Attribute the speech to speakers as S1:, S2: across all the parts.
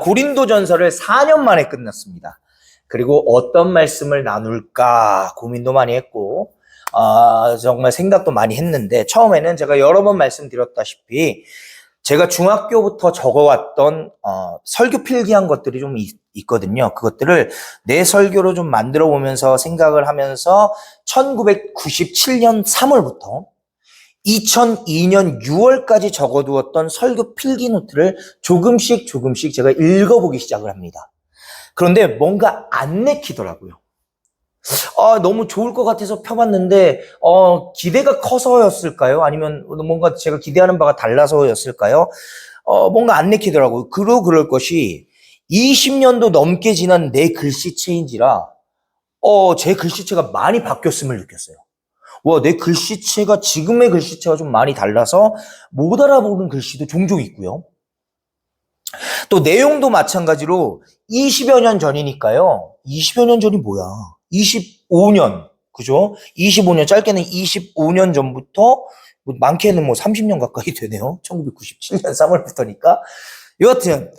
S1: 고린도전서를 4년 만에 끝났습니다. 그리고 어떤 말씀을 나눌까 고민도 많이 했고, 정말 생각도 많이 했는데, 처음에는 제가 여러 번 말씀드렸다시피, 제가 중학교부터 적어왔던, 설교 필기한 것들이 좀 있거든요. 그것들을 내 설교로 좀 만들어 보면서 생각을 하면서, 1997년 3월부터 2002년 6월까지 적어두었던 설교 필기 노트를 조금씩 제가 읽어보기 시작을 합니다. 그런데 뭔가 안 내키더라고요. 너무 좋을 것 같아서 펴봤는데, 기대가 커서였을까요? 아니면 뭔가 제가 기대하는 바가 달라서였을까요? 뭔가 안 내키더라고요. 그럴 것이 20년도 넘게 지난 내 글씨체인지라, 제 글씨체가 많이 바뀌었음을 느꼈어요. 내 글씨체가 지금의 글씨체가 좀 많이 달라서 못 알아보는 글씨도 종종 있고요. 또 내용도 마찬가지로 20여 년 전이니까요. 20여 년 전이 뭐야? 25년, 그죠? 25년, 짧게는 25년 전부터, 많게는 30년 가까이 되네요. 1997년 3월부터니까. 여하튼,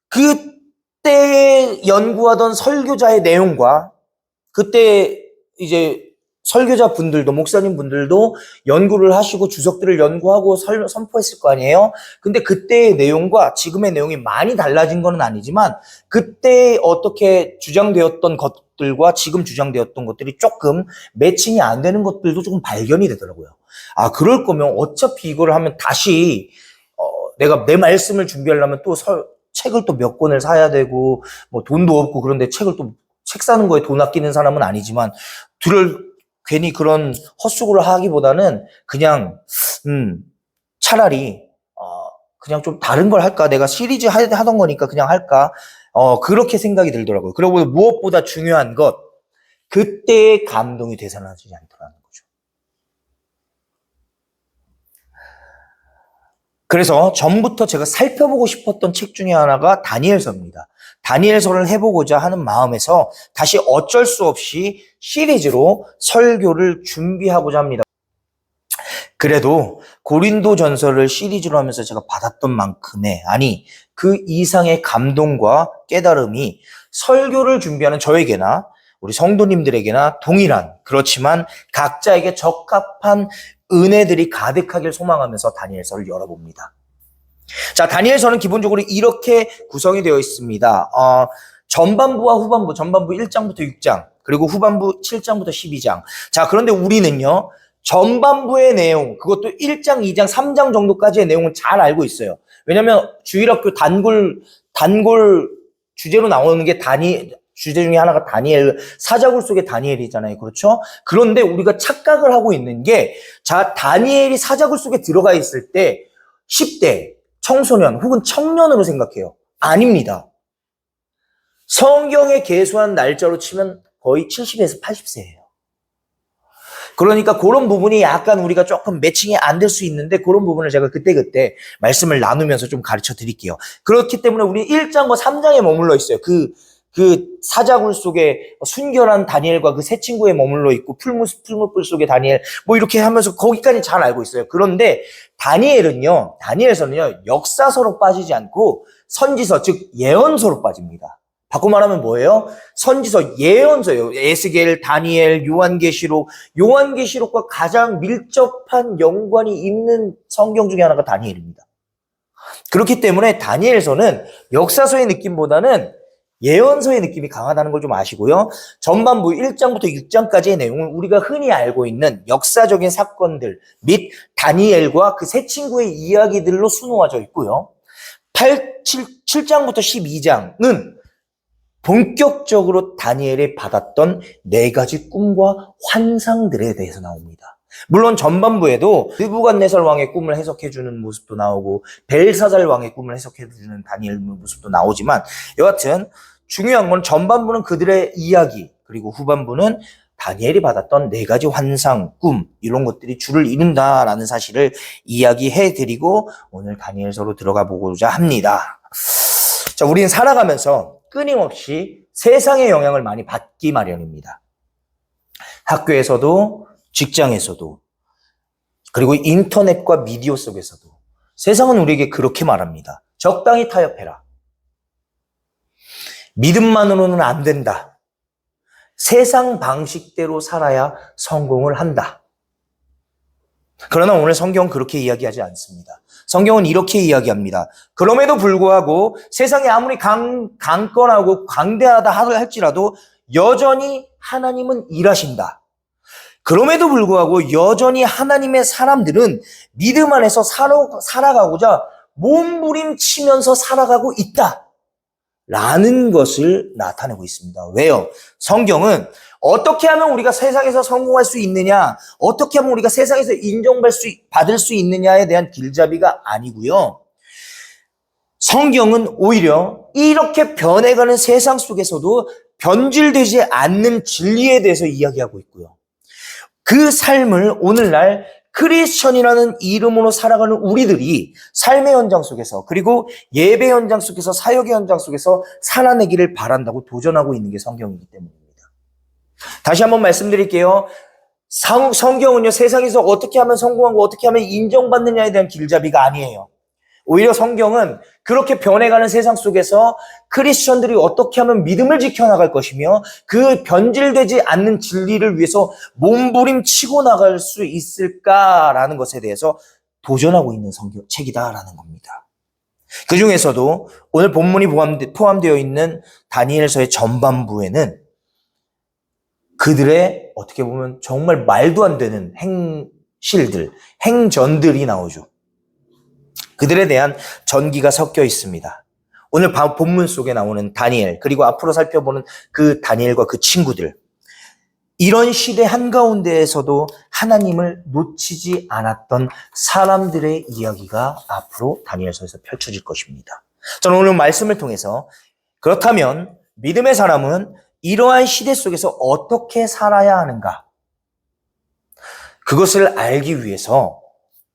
S1: 그때 연구하던 설교자의 내용과, 그때 이제 설교자 분들도, 목사님 분들도 연구를 하시고 주석들을 연구하고 선포했을 거 아니에요? 근데 그때의 내용과 지금의 내용이 많이 달라진 건 아니지만, 그때 어떻게 주장되었던 것들과 지금 주장되었던 것들이 조금 매칭이 안 되는 것들도 조금 발견이 되더라고요. 그럴 거면 어차피 이걸 하면 다시, 내가 내 말씀을 준비하려면 또 책을 또 몇 권을 사야 되고, 돈도 없고, 그런데 책 사는 거에 돈 아끼는 사람은 아니지만, 괜히 그런 헛수고를 하기보다는 그냥 차라리 그냥 좀 다른 걸 할까? 내가 시리즈 하던 거니까 그냥 할까? 그렇게 생각이 들더라고요. 그리고 무엇보다 중요한 것, 그때의 감동이 되살아나지 않더라는 거죠. 그래서 전부터 제가 살펴보고 싶었던 책 중에 하나가 다니엘서입니다. 다니엘서를 해보고자 하는 마음에서 다시 어쩔 수 없이 시리즈로 설교를 준비하고자 합니다. 그래도 고린도전서를 시리즈로 하면서 제가 받았던 만큼의, 그 이상의 감동과 깨달음이 설교를 준비하는 저에게나 우리 성도님들에게나 동일한, 그렇지만 각자에게 적합한 은혜들이 가득하길 소망하면서 다니엘서를 열어봅니다. 자, 다니엘서는 기본적으로 이렇게 구성이 되어 있습니다. 전반부와 후반부, 전반부 1장부터 6장, 그리고 후반부 7장부터 12장. 자, 그런데 우리는요, 전반부의 내용, 그것도 1장, 2장, 3장 정도까지의 내용은 잘 알고 있어요. 왜냐면 주일학교 단골 주제로 나오는 게 주제 중에 하나가 다니엘, 사자굴 속의 다니엘이잖아요. 그렇죠? 그런데 우리가 착각을 하고 있는 게, 다니엘이 사자굴 속에 들어가 있을 때 10대, 청소년 혹은 청년으로 생각해요. 아닙니다. 성경에 계수한 날짜로 치면 거의 70에서 80세예요. 그러니까 그런 부분이 약간 우리가 조금 매칭이 안 될 수 있는데, 그런 부분을 제가 그때 말씀을 나누면서 좀 가르쳐 드릴게요. 그렇기 때문에 우리 1장과 3장에 머물러 있어요. 그 사자굴 속에 순결한 다니엘과 그 세 친구에 머물러 있고, 풀무불 속에 다니엘, 이렇게 하면서 거기까지 잘 알고 있어요. 그런데 다니엘서는요, 역사서로 빠지지 않고 선지서, 즉 예언서로 빠집니다. 바꿔 말하면 뭐예요? 선지서, 예언서예요. 에스겔, 다니엘, 요한계시록과 가장 밀접한 연관이 있는 성경 중에 하나가 다니엘입니다. 그렇기 때문에 다니엘서는 역사서의 느낌보다는 예언서의 느낌이 강하다는 걸 좀 아시고요. 전반부 1장부터 6장까지의 내용은 우리가 흔히 알고 있는 역사적인 사건들 및 다니엘과 그 세 친구의 이야기들로 수놓아져 있고요. 7장부터 12장은 본격적으로 다니엘이 받았던 4가지 꿈과 환상들에 대해서 나옵니다. 물론 전반부에도 느부갓네살 왕의 꿈을 해석해주는 모습도 나오고, 벨사살 왕의 꿈을 해석해주는 다니엘 모습도 나오지만, 여하튼 중요한 건 전반부는 그들의 이야기, 그리고 후반부는 다니엘이 받았던 4가지 환상, 꿈, 이런 것들이 줄을 이룬다라는 사실을 이야기해드리고 오늘 다니엘서로 들어가 보고자 합니다. 자, 우리는 살아가면서 끊임없이 세상의 영향을 많이 받기 마련입니다. 학교에서도, 직장에서도, 그리고 인터넷과 미디어 속에서도 세상은 우리에게 그렇게 말합니다. 적당히 타협해라. 믿음만으로는 안 된다. 세상 방식대로 살아야 성공을 한다. 그러나 오늘 성경은 그렇게 이야기하지 않습니다. 성경은 이렇게 이야기합니다. 그럼에도 불구하고 세상이 아무리 강건하고 강대하다 할지라도 여전히 하나님은 일하신다. 그럼에도 불구하고 여전히 하나님의 사람들은 믿음 안에서 살아가고자 몸부림치면서 살아가고 있다. 라는 것을 나타내고 있습니다. 왜요? 성경은 어떻게 하면 우리가 세상에서 성공할 수 있느냐, 어떻게 하면 우리가 세상에서 인정받을 수 있느냐에 대한 길잡이가 아니고요. 성경은 오히려 이렇게 변해가는 세상 속에서도 변질되지 않는 진리에 대해서 이야기하고 있고요. 그 삶을 오늘날 크리스천이라는 이름으로 살아가는 우리들이 삶의 현장 속에서, 그리고 예배 현장 속에서, 사역의 현장 속에서 살아내기를 바란다고 도전하고 있는 게 성경이기 때문입니다. 다시 한번 말씀드릴게요. 성경은요, 세상에서 어떻게 하면 성공하고 어떻게 하면 인정받느냐에 대한 길잡이가 아니에요. 오히려 성경은 그렇게 변해가는 세상 속에서 크리스천들이 어떻게 하면 믿음을 지켜나갈 것이며 그 변질되지 않는 진리를 위해서 몸부림치고 나갈 수 있을까라는 것에 대해서 도전하고 있는 책이다라는 겁니다. 그 중에서도 오늘 본문이 포함되어 있는 다니엘서의 전반부에는 그들의 어떻게 보면 정말 말도 안 되는 행전들이 나오죠. 그들에 대한 전기가 섞여 있습니다. 오늘 본문 속에 나오는 다니엘, 그리고 앞으로 살펴보는 그 다니엘과 그 친구들, 이런 시대 한가운데에서도 하나님을 놓치지 않았던 사람들의 이야기가 앞으로 다니엘서에서 펼쳐질 것입니다. 저는 오늘 말씀을 통해서 그렇다면 믿음의 사람은 이러한 시대 속에서 어떻게 살아야 하는가? 그것을 알기 위해서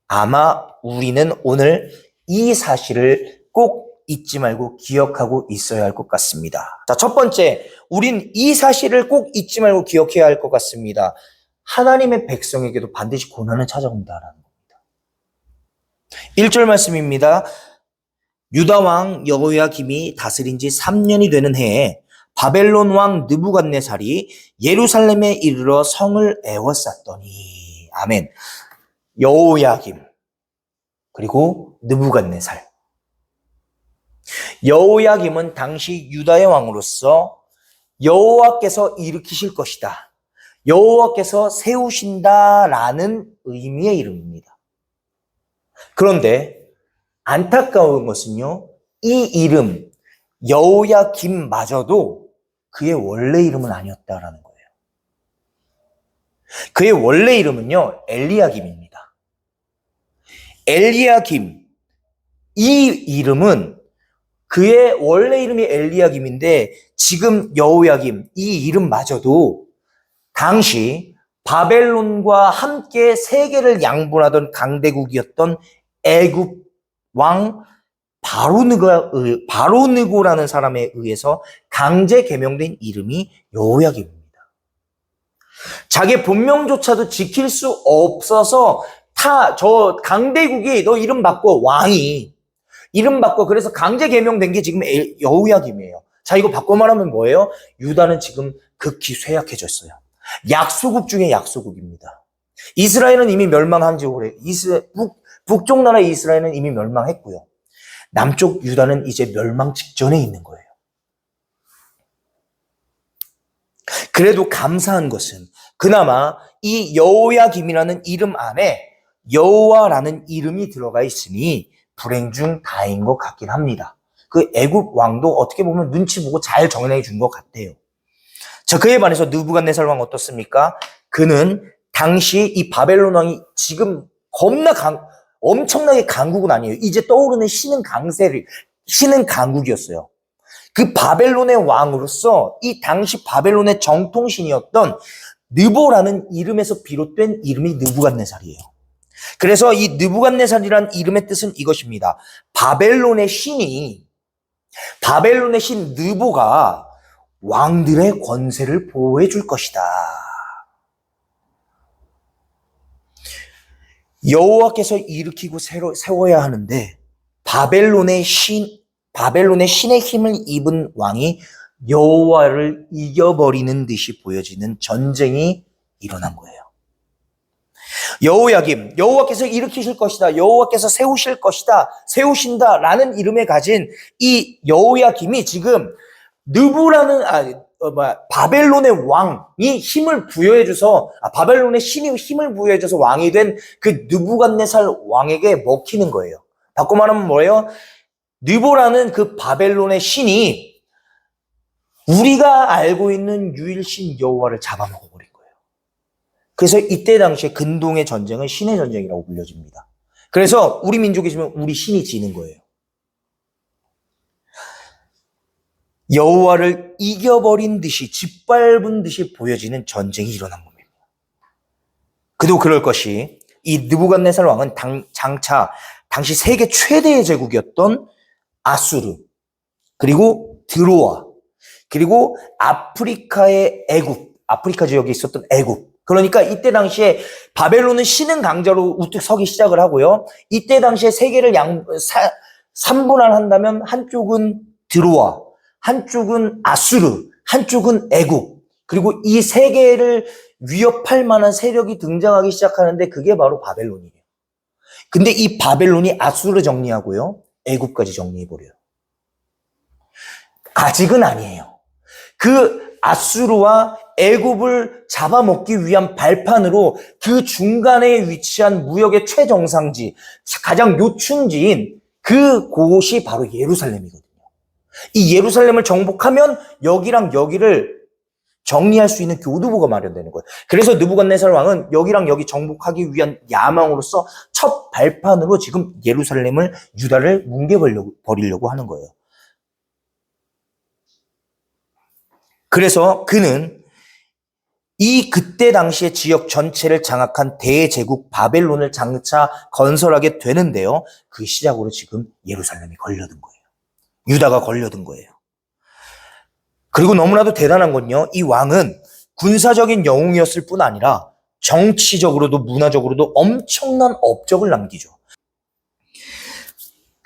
S1: 아마 우리는 오늘 이 사실을 꼭 잊지 말고 기억하고 있어야 할 것 같습니다. 자, 첫 번째, 우린 이 사실을 꼭 잊지 말고 기억해야 할 것 같습니다. 하나님의 백성에게도 반드시 고난은 찾아온다라는 겁니다. 1절 말씀입니다. 유다 왕 여호야김이 다스린 지 3년이 되는 해에 바벨론 왕 느부갓네살이 예루살렘에 이르러 성을 에워쌌더니. 아멘. 여호야김, 그리고 느부갓네살. 여호야김은 당시 유다의 왕으로서 여호와께서 일으키실 것이다, 여호와께서 세우신다라는 의미의 이름입니다. 그런데 안타까운 것은요, 이 이름 여호야김마저도 그의 원래 이름은 아니었다라는 거예요. 그의 원래 이름은요, 엘리야김입니다. 엘리야김, 이 이름은 그의 원래 이름이 엘리야김인데 지금 여호야김, 이 이름마저도 당시 바벨론과 함께 세계를 양분하던 강대국이었던 애굽 왕 바로느고라는 사람에 의해서 강제 개명된 이름이 여호야김입니다. 자기 본명조차도 지킬 수 없어서 저 강대국이 너 이름 바꿔, 왕이 이름 바꿔, 그래서 강제 개명된 게 지금 여호야김이에요. 자, 이거 바꿔 말하면 뭐예요? 유다는 지금 극히 쇠약해졌어요. 약소국 중에 약소국입니다. 이스라엘은 이미 멸망한 지 오래, 북쪽 나라 이스라엘은 이미 멸망했고요. 남쪽 유다는 이제 멸망 직전에 있는 거예요. 그래도 감사한 것은 그나마 이 여호야김이라는 이름 안에 여호와라는 이름이 들어가 있으니 불행 중 다행인 것 같긴 합니다. 그 애굽 왕도 어떻게 보면 눈치 보고 잘 정리해 준 것 같아요. 자, 그에 반해서 느부갓네살 왕 어떻습니까? 그는 당시 이 바벨론 왕이 지금 엄청나게 강국은 아니에요. 이제 떠오르는 신은 강국이었어요. 그 바벨론의 왕으로서 이 당시 바벨론의 정통신이었던 느보라는 이름에서 비롯된 이름이 느부갓네살이에요. 그래서 이 느부갓네살이라는 이름의 뜻은 이것입니다. 바벨론의 신 느보가 왕들의 권세를 보호해 줄 것이다. 여호와께서 일으키고 세워야 하는데 바벨론의 신의 힘을 입은 왕이 여호와를 이겨버리는 듯이 보여지는 전쟁이 일어난 거예요. 여호야김, 여호와께서 일으키실 것이다, 여호와께서 세우실 것이다, 세우신다라는 이름에 가진 이 여호야김이 지금 느부라는 바벨론의 왕이 힘을 부여해줘서 바벨론의 신이 힘을 부여해줘서 왕이 된 그 느부갓네살 왕에게 먹히는 거예요. 바꿔 말하면 뭐예요? 느보라는 그 바벨론의 신이 우리가 알고 있는 유일신 여호와를 잡아먹어버린 거예요. 그래서 이때 당시에 근동의 전쟁은 신의 전쟁이라고 불려집니다. 그래서 우리 민족이 지면 우리 신이 지는 거예요. 여호와를 이겨버린 듯이 짓밟은 듯이 보여지는 전쟁이 일어난 겁니다. 그도 그럴 것이 이 느부갓네살 왕은 장차 당시 세계 최대의 제국이었던 아수르, 그리고 드로아, 그리고 아프리카의 애굽, 아프리카 지역에 있었던 애굽. 그러니까 이때 당시에 바벨론은 신흥 강자로 우뚝 서기 시작을 하고요. 이때 당시에 세계를 3분할 한다면 한쪽은 드로아, 한쪽은 아수르, 한쪽은 애굽. 그리고 이 세계를 위협할 만한 세력이 등장하기 시작하는데 그게 바로 바벨론이에요. 근데 이 바벨론이 아수르 정리하고요, 애굽까지 정리해버려요. 아직은 아니에요. 그 아수르와 애굽을 잡아먹기 위한 발판으로 그 중간에 위치한 무역의 최정상지, 가장 요충지인 그 곳이 바로 예루살렘이거든요. 이 예루살렘을 정복하면 여기랑 여기를 정리할 수 있는 교두보가 마련되는 거예요. 그래서 느부갓네살 왕은 여기랑 여기 정복하기 위한 야망으로서 첫 발판으로 지금 예루살렘을, 유다를 뭉개버리려고 하는 거예요. 그래서 그는 그때 당시의 지역 전체를 장악한 대제국 바벨론을 장차 건설하게 되는데요. 그 시작으로 지금 예루살렘이 걸려든 거예요. 유다가 걸려든 거예요. 그리고 너무나도 대단한 건요, 이 왕은 군사적인 영웅이었을 뿐 아니라 정치적으로도 문화적으로도 엄청난 업적을 남기죠.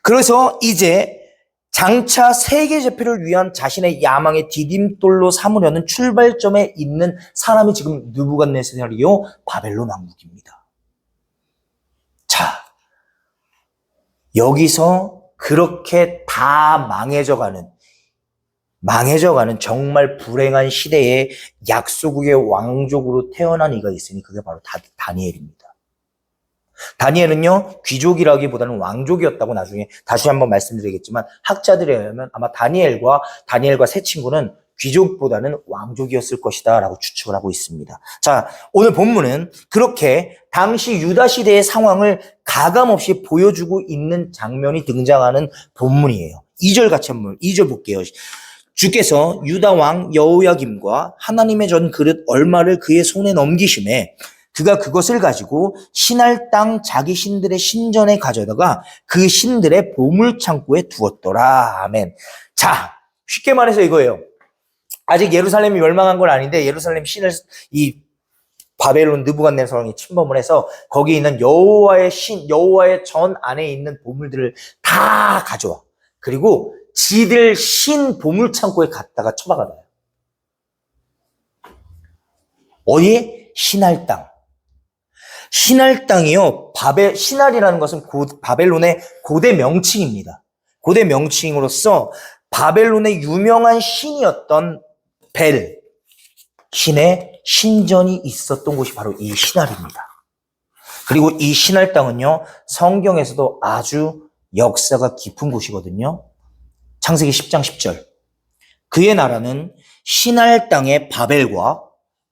S1: 그래서 이제 장차 세계 제패를 위한 자신의 야망의 디딤돌로 삼으려는 출발점에 있는 사람이 지금 느부갓네살이요, 바벨론 왕국입니다. 자, 여기서 그렇게 다 망해져가는 정말 불행한 시대에 약소국의 왕족으로 태어난 이가 있으니 그게 바로 다니엘입니다. 다니엘은요, 귀족이라기보다는 왕족이었다고 나중에 다시 한번 말씀드리겠지만, 학자들에 의하면 아마 다니엘과 세 친구는 귀족보다는 왕족이었을 것이다 라고 추측을 하고 있습니다. 자, 오늘 본문은 그렇게 당시 유다 시대의 상황을 가감없이 보여주고 있는 장면이 등장하는 본문이에요. 2절 같이 한번 2절 볼게요. 주께서 유다 왕 여호야김과 하나님의 전 그릇 얼마를 그의 손에 넘기심에 그가 그것을 가지고 신할 땅 자기 신들의 신전에 가져다가 그 신들의 보물창고에 두었더라. 아멘. 자, 쉽게 말해서 이거예요. 아직 예루살렘이 멸망한 건 아닌데 예루살렘 신을 이 바벨론 느부갓네살 왕이 침범을 해서 거기에 있는 여호와의 전 안에 있는 보물들을 다 가져와. 그리고 지들 신 보물창고에 갖다가 처박아놔요. 어디? 신할 땅. 신할 땅이요, 신할이라는 것은 바벨론의 고대 명칭입니다. 고대 명칭으로서 바벨론의 유명한 신이었던 벨, 신의 신전이 있었던 곳이 바로 이 신할입니다. 그리고 이 신할 땅은요, 성경에서도 아주 역사가 깊은 곳이거든요. 창세기 10장 10절. 그의 나라는 신할 땅의 바벨과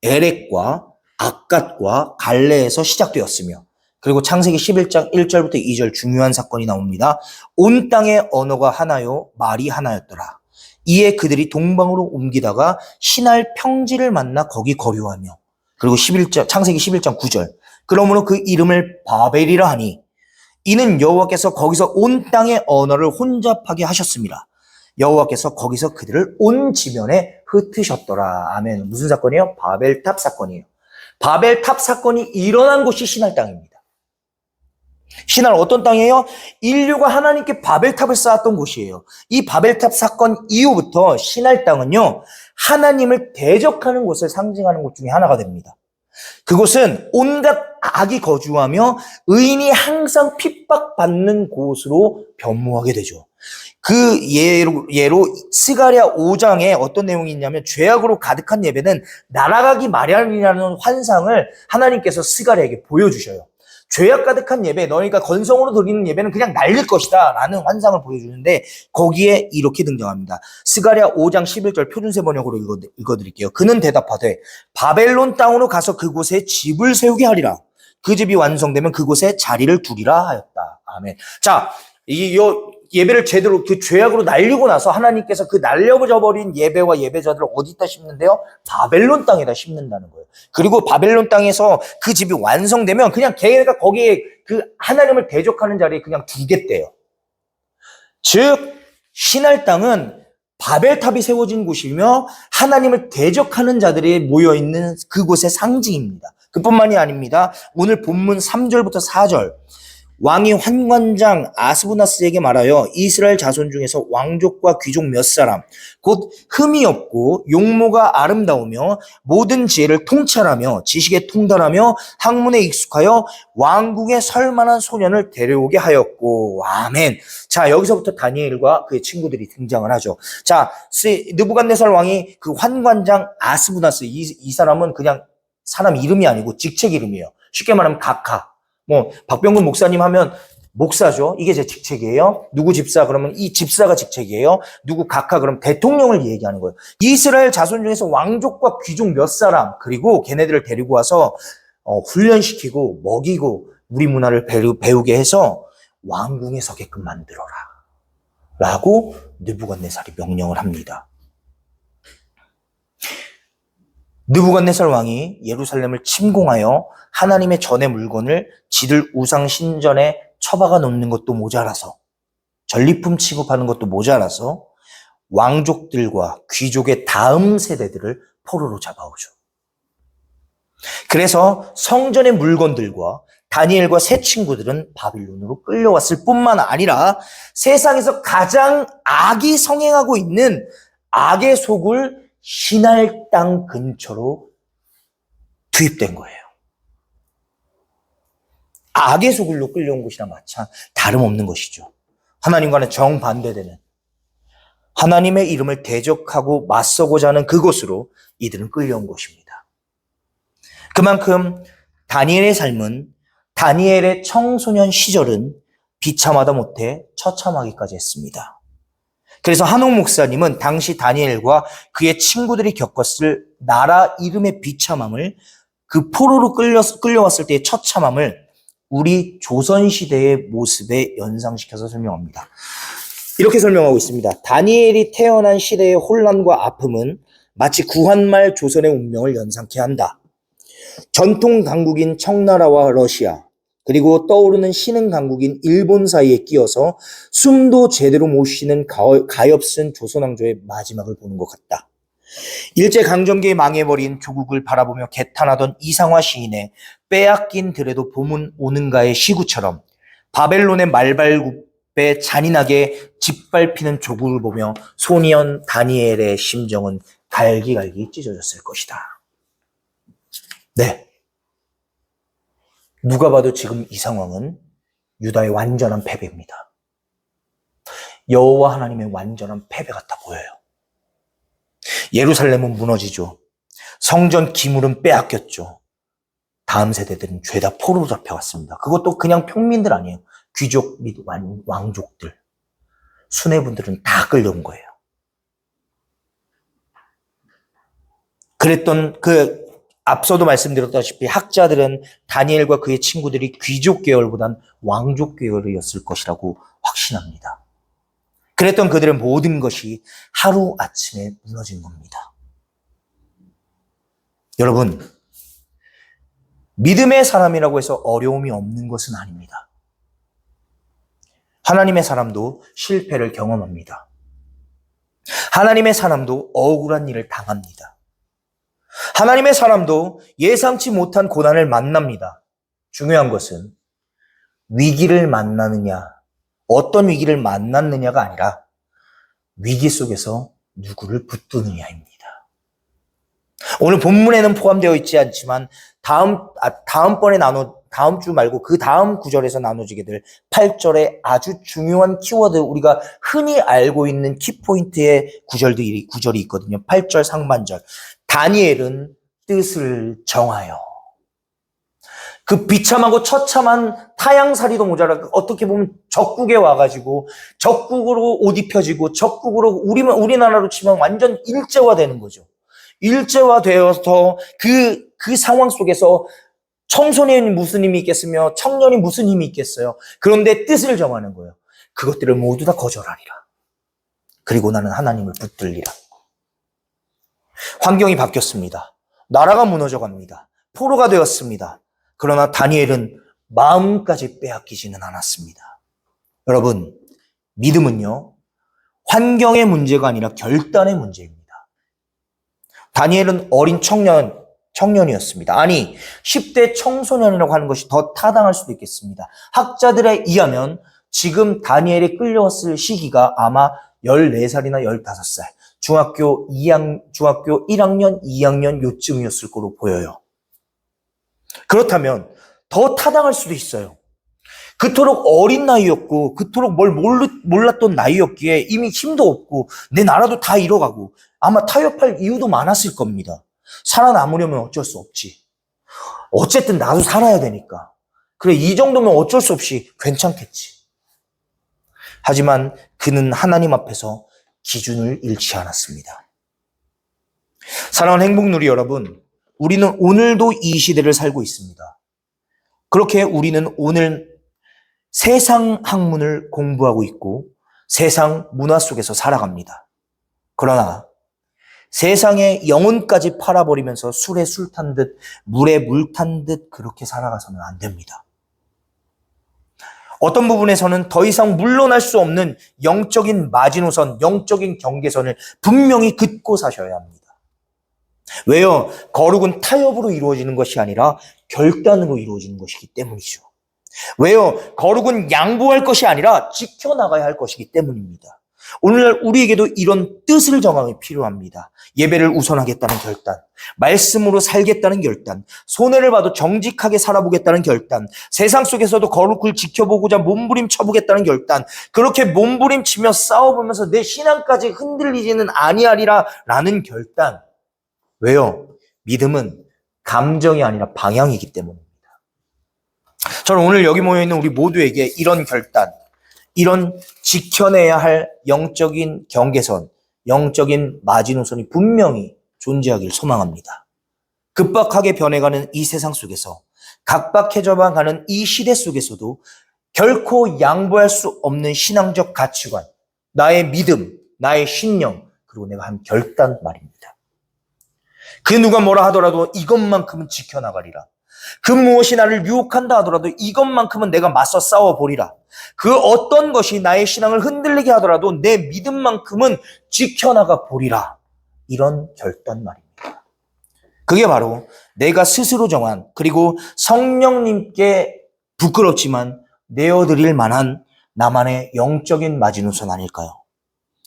S1: 에렉과 아갓과 갈레에서 시작되었으며, 그리고 창세기 11장 1절부터 2절 중요한 사건이 나옵니다. 온 땅의 언어가 하나요, 말이 하나였더라. 이에 그들이 동방으로 옮기다가 신할 평지를 만나 거기 거류하며, 그리고 창세기 11장 9절. 그러므로 그 이름을 바벨이라 하니 이는 여호와께서 거기서 온 땅의 언어를 혼잡하게 하셨습니다. 여호와께서 거기서 그들을 온 지면에 흩으셨더라. 아멘. 무슨 사건이에요? 바벨탑 사건이에요. 바벨탑 사건이 일어난 곳이 신할 땅입니다. 시날 어떤 땅이에요? 인류가 하나님께 바벨탑을 쌓았던 곳이에요. 이 바벨탑 사건 이후부터 시날 땅은요, 하나님을 대적하는 곳을 상징하는 곳 중에 하나가 됩니다. 그곳은 온갖 악이 거주하며 의인이 항상 핍박받는 곳으로 변모하게 되죠. 그 예로 스가랴 5장에 어떤 내용이 있냐면, 죄악으로 가득한 예배는 날아가기 마련이라는 환상을 하나님께서 스가랴에게 보여주셔요. 죄악 가득한 예배, 너희가 건성으로 드리는 예배는 그냥 날릴 것이다 라는 환상을 보여주는데, 거기에 이렇게 등장합니다. 스가랴 5장 11절 표준세 번역으로 읽어드릴게요. 그는 대답하되 바벨론 땅으로 가서 그곳에 집을 세우게 하리라. 그 집이 완성되면 그곳에 자리를 두리라 하였다. 아멘. 자, 요 예배를 제대로 그 죄악으로 날리고 나서 하나님께서 그 날려버린 예배와 예배자들을 어디다 심는데요? 바벨론 땅에다 심는다는 거예요. 그리고 바벨론 땅에서 그 집이 완성되면 그냥 걔가 거기에 그 하나님을 대적하는 자리에 그냥 두겠대요. 즉 시날 땅은 바벨탑이 세워진 곳이며 하나님을 대적하는 자들이 모여있는 그곳의 상징입니다. 그뿐만이 아닙니다. 오늘 본문 3절부터 4절, 왕이 환관장 아스부나스에게 말하여 이스라엘 자손 중에서 왕족과 귀족 몇 사람, 곧 흠이 없고 용모가 아름다우며 모든 지혜를 통찰하며 지식에 통달하며 학문에 익숙하여 왕궁에 설 만한 소년을 데려오게 하였고. 아멘. 자, 여기서부터 다니엘과 그의 친구들이 등장을 하죠. 자, 느부갓네살 왕이 그 환관장 아스부나스, 이 사람은 그냥 사람 이름이 아니고 직책 이름이에요. 쉽게 말하면 각하. 박병근 목사님 하면 목사죠. 이게 제 직책이에요. 누구 집사 그러면 이 집사가 직책이에요. 누구 각하 그럼 대통령을 얘기하는 거예요. 이스라엘 자손 중에서 왕족과 귀족 몇 사람, 그리고 걔네들을 데리고 와서 훈련시키고 먹이고 우리 문화를 배우게 해서 왕궁에 서게끔 만들어라 라고 느부갓네살이 명령을 합니다. 느부갓네살 왕이 예루살렘을 침공하여 하나님의 전의 물건을 지들 우상 신전에 처박아 놓는 것도 모자라서, 전리품 취급하는 것도 모자라서 왕족들과 귀족의 다음 세대들을 포로로 잡아오죠. 그래서 성전의 물건들과 다니엘과 세 친구들은 바빌론으로 끌려왔을 뿐만 아니라 세상에서 가장 악이 성행하고 있는 악의 속을 시날 땅 근처로 투입된 거예요. 악의 소굴로 끌려온 곳이랑 마찬 다름없는 것이죠. 하나님과는 정반대되는, 하나님의 이름을 대적하고 맞서고자 하는 그곳으로 이들은 끌려온 것입니다. 그만큼 다니엘의 삶은, 다니엘의 청소년 시절은 비참하다 못해 처참하기까지 했습니다. 그래서 한옥 목사님은 당시 다니엘과 그의 친구들이 겪었을 나라 이름의 비참함을, 그 포로로 끌려왔을 때의 처참함을 우리 조선시대의 모습에 연상시켜서 설명합니다. 이렇게 설명하고 있습니다. 다니엘이 태어난 시대의 혼란과 아픔은 마치 구한말 조선의 운명을 연상케 한다. 전통 강국인 청나라와 러시아, 그리고 떠오르는 신흥 강국인 일본 사이에 끼어서 숨도 제대로 못 쉬는 가엾은 조선왕조의 마지막을 보는 것 같다. 일제강점기에 망해버린 조국을 바라보며 개탄하던 이상화 시인의 빼앗긴 들에도 봄은 오는가의 시구처럼 바벨론의 말발굽에 잔인하게 짓밟히는 조국을 보며 소년 다니엘의 심정은 갈기갈기 찢어졌을 것이다. 네. 누가 봐도 지금 이 상황은 유다의 완전한 패배입니다. 여호와 하나님의 완전한 패배 같아 보여요. 예루살렘은 무너지죠. 성전 기물은 빼앗겼죠. 다음 세대들은 죄다 포로로 잡혀갔습니다. 그것도 그냥 평민들 아니에요. 귀족 및 왕족들, 수뇌분들은 다 끌려온 거예요. 그랬던 앞서도 말씀드렸다시피 학자들은 다니엘과 그의 친구들이 귀족 계열보단 왕족 계열이었을 것이라고 확신합니다. 그랬던 그들의 모든 것이 하루아침에 무너진 겁니다. 여러분, 믿음의 사람이라고 해서 어려움이 없는 것은 아닙니다. 하나님의 사람도 실패를 경험합니다. 하나님의 사람도 억울한 일을 당합니다. 하나님의 사람도 예상치 못한 고난을 만납니다. 중요한 것은 위기를 만나느냐, 어떤 위기를 만났느냐가 아니라 위기 속에서 누구를 붙드느냐입니다. 오늘 본문에는 포함되어 있지 않지만 다음 주 말고 그 다음 구절에서 나눠지게 될 8절에 아주 중요한 키워드, 우리가 흔히 알고 있는 키포인트의 구절이 있거든요. 8절 상반절. 다니엘은 뜻을 정하여. 그 비참하고 처참한 타향살이도 모자라 어떻게 보면 적국에 와가지고 적국으로 옷 입혀지고 적국으로 우리나라로 치면 완전 일제화되는 거죠. 일제화되어서 그 상황 속에서 청소년이 무슨 힘이 있겠으며 청년이 무슨 힘이 있겠어요. 그런데 뜻을 정하는 거예요. 그것들을 모두 다 거절하리라. 그리고 나는 하나님을 붙들리라. 환경이 바뀌었습니다. 나라가 무너져 갑니다. 포로가 되었습니다. 그러나 다니엘은 마음까지 빼앗기지는 않았습니다. 여러분, 믿음은요, 환경의 문제가 아니라 결단의 문제입니다. 다니엘은 어린 청년이었습니다. 아니, 10대 청소년이라고 하는 것이 더 타당할 수도 있겠습니다. 학자들에 의하면 지금 다니엘이 끌려왔을 시기가 아마 14살이나 15살, 중학교 1학년, 2학년 요쯤이었을 거로 보여요. 그렇다면 더 타당할 수도 있어요. 그토록 어린 나이였고 그토록 뭘 몰랐던 나이였기에 이미 힘도 없고 내 나라도 다 잃어가고 아마 타협할 이유도 많았을 겁니다. 살아남으려면 어쩔 수 없지. 어쨌든 나도 살아야 되니까. 그래, 이 정도면 어쩔 수 없이 괜찮겠지. 하지만 그는 하나님 앞에서 기준을 잃지 않았습니다. 사랑하는 행복누리 여러분, 우리는 오늘도 이 시대를 살고 있습니다. 그렇게 우리는 오늘 세상 학문을 공부하고 있고 세상 문화 속에서 살아갑니다. 그러나 세상의 영혼까지 팔아버리면서 술에 술 탄 듯 물에 물 탄 듯 그렇게 살아가서는 안 됩니다. 어떤 부분에서는 더 이상 물러날 수 없는 영적인 마지노선, 영적인 경계선을 분명히 긋고 사셔야 합니다. 왜요? 거룩은 타협으로 이루어지는 것이 아니라 결단으로 이루어지는 것이기 때문이죠. 왜요? 거룩은 양보할 것이 아니라 지켜나가야 할 것이기 때문입니다. 오늘날 우리에게도 이런 뜻을 정함이 필요합니다. 예배를 우선하겠다는 결단, 말씀으로 살겠다는 결단, 손해를 봐도 정직하게 살아보겠다는 결단, 세상 속에서도 거룩을 지켜보고자 몸부림쳐보겠다는 결단, 그렇게 몸부림치며 싸워보면서 내 신앙까지 흔들리지는 아니하리라 라는 결단. 왜요? 믿음은 감정이 아니라 방향이기 때문입니다. 저는 오늘 여기 모여있는 우리 모두에게 이런 결단, 이런 지켜내야 할 영적인 경계선, 영적인 마지노선이 분명히 존재하길 소망합니다. 급박하게 변해가는 이 세상 속에서, 각박해져만 가는 이 시대 속에서도 결코 양보할 수 없는 신앙적 가치관, 나의 믿음, 나의 신념, 그리고 내가 한 결단 말입니다. 그 누가 뭐라 하더라도 이것만큼은 지켜나가리라. 그 무엇이 나를 유혹한다 하더라도 이것만큼은 내가 맞서 싸워보리라. 그 어떤 것이 나의 신앙을 흔들리게 하더라도 내 믿음만큼은 지켜나가 보리라. 이런 결단 말입니다. 그게 바로 내가 스스로 정한, 그리고 성령님께 부끄럽지만 내어드릴 만한 나만의 영적인 마지노선 아닐까요?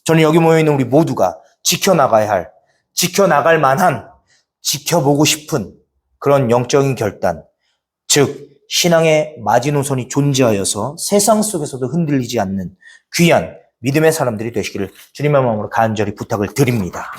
S1: 저는 여기 모여있는 우리 모두가 지켜나가야 할, 지켜나갈 만한, 지켜보고 싶은 그런 영적인 결단, 즉 신앙의 마지노선이 존재하여서 세상 속에서도 흔들리지 않는 귀한 믿음의 사람들이 되시기를 주님의 마음으로 간절히 부탁을 드립니다.